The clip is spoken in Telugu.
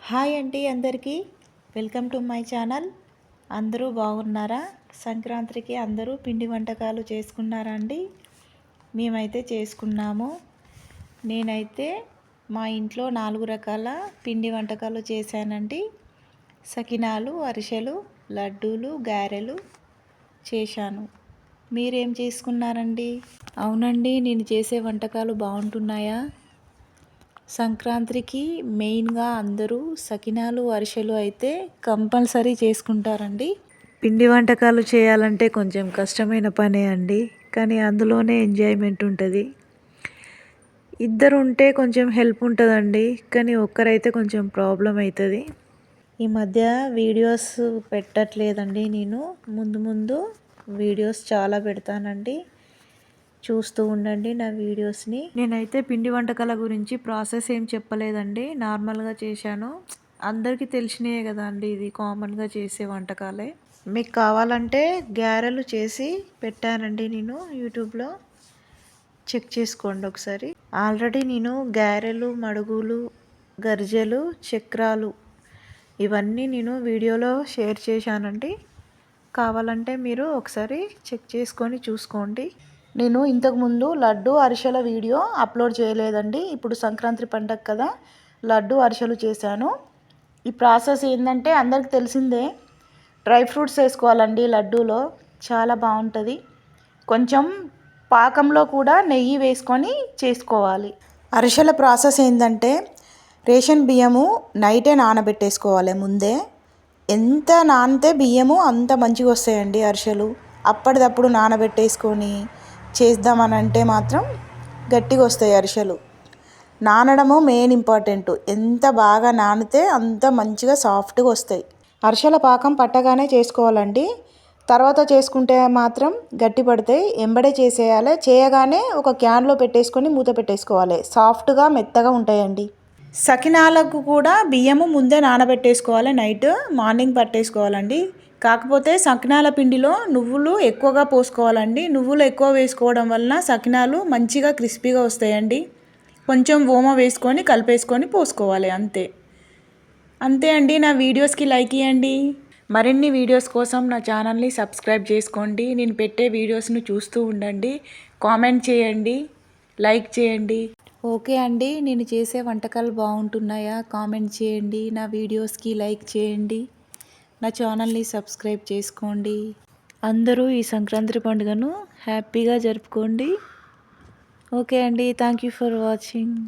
హాయ్ అండి అందరికీ వెల్కమ్ టు మై ఛానల్. అందరూ బాగున్నారా? సంక్రాంతికి అందరూ పిండి వంటకాలు చేసుకున్నారా అండి? మేమైతే చేసుకున్నాము. నేనైతే మా ఇంట్లో 4 రకాల పిండి వంటకాలు చేశానండి. సకినాలు, అరిసెలు, లడ్డూలు, గారెలు చేశాను. మీరేం చేసుకున్నారండి? అవునండి, నేను చేసే వంటకాలు బాగుంటున్నాయా? సంక్రాంతికి మెయిన్గా అందరూ సకినాలు, అరిసెలు అయితే కంపల్సరీ చేసుకుంటారండి. పిండి వంటకాలు చేయాలంటే కొంచెం కష్టమైన పనే అండి, కానీ అందులోనే ఎంజాయ్మెంట్ ఉంటుంది. ఇద్దరు ఉంటే కొంచెం హెల్ప్ ఉంటుందండి, కానీ ఒక్కరైతే కొంచెం ప్రాబ్లం అవుతుంది. ఈ మధ్య వీడియోస్ పెట్టట్లేదండి. నేను ముందు వీడియోస్ చాలా పెడతానండి, చూస్తూ ఉండండి నా వీడియోస్ని. నేనైతే పిండి వంటకాల గురించి ప్రాసెస్ ఏం చెప్పలేదండి, నార్మల్గా చేశాను. అందరికీ తెలిసినాయే కదా అండి, ఇది కామన్గా చేసే వంటకాలే. మీకు కావాలంటే గారెలు చేసి పెట్టానండి నేను యూట్యూబ్లో, చెక్ చేసుకోండి ఒకసారి. ఆల్రెడీ నేను గారెలు, మడుగులు, గర్జెలు, చక్రాలు ఇవన్నీ నేను వీడియోలో షేర్ చేశానండి. కావాలంటే మీరు ఒకసారి చెక్ చేసుకొని చూసుకోండి. నేను ఇంతకుముందు లడ్డు అరిసెల వీడియో అప్లోడ్ చేయలేదండి. ఇప్పుడు సంక్రాంతి పండగ కదా, లడ్డు అరిసెలు చేశాను. ఈ ప్రాసెస్ ఏంటంటే అందరికి తెలిసిందే, డ్రై ఫ్రూట్స్ వేసుకోవాలండి లడ్డూలో, చాలా బాగుంటుంది. కొంచెం పాకంలో కూడా నెయ్యి వేసుకొని చేసుకోవాలి. అరిసెల ప్రాసెస్ ఏంటంటే రేషన్ బియ్యము నైటే నానబెట్టేసుకోవాలి ముందే. ఎంత నానితే బియ్యము అంత మంచిగా వస్తాయండి అరిసెలు. అప్పటిదప్పుడు నానబెట్టేసుకొని చేద్దామని అంటే మాత్రం గట్టిగా వస్తాయి అరిసెలు. నానడము మెయిన్ ఇంపార్టెంట్. ఎంత బాగా నానితే అంత మంచిగా సాఫ్ట్గా వస్తాయి. అరిసెల పాకం పట్టగానే చేసుకోవాలండి, తర్వాత చేసుకుంటే మాత్రం గట్టి పడతాయి. ఎంబడే చేసేయాలి. చేయగానే ఒక క్యాన్లో పెట్టేసుకొని మూత పెట్టేసుకోవాలి. సాఫ్ట్గా మెత్తగా ఉంటాయండి. సకినాలకు కూడా బియ్యము ముందే నానబెట్టేసుకోవాలి, నైట్ మార్నింగ్ పట్టేసుకోవాలండి. కాకపోతే సకినాల పిండిలో నువ్వులు ఎక్కువగా పోసుకోవాలండి. నువ్వులు ఎక్కువ వేసుకోవడం వలన సకినాలు మంచిగా క్రిస్పీగా వస్తాయండి. కొంచెం ఓమ వేసుకొని కలిపేసుకొని పోసుకోవాలి, అంతే అండి. నా వీడియోస్కి లైక్ ఇవ్వండి. మరిన్ని వీడియోస్ కోసం నా ఛానల్ని సబ్స్క్రైబ్ చేసుకోండి. నేను పెట్టే వీడియోస్ను చూస్తూ ఉండండి. కామెంట్ చేయండి, లైక్ చేయండి. ఓకే అండి, నేను చేసే వంటకాలు బాగుంటున్నాయా? కామెంట్ చేయండి. నా వీడియోస్కి లైక్ చేయండి. నా ఛానల్ని సబ్స్క్రైబ్ చేసుకోండి. అందరూ ఈ సంక్రాంతి పండుగను హ్యాపీగా జరుపుకోండి. ఓకే అండి, థ్యాంక్ యూ ఫర్ వాచింగ్.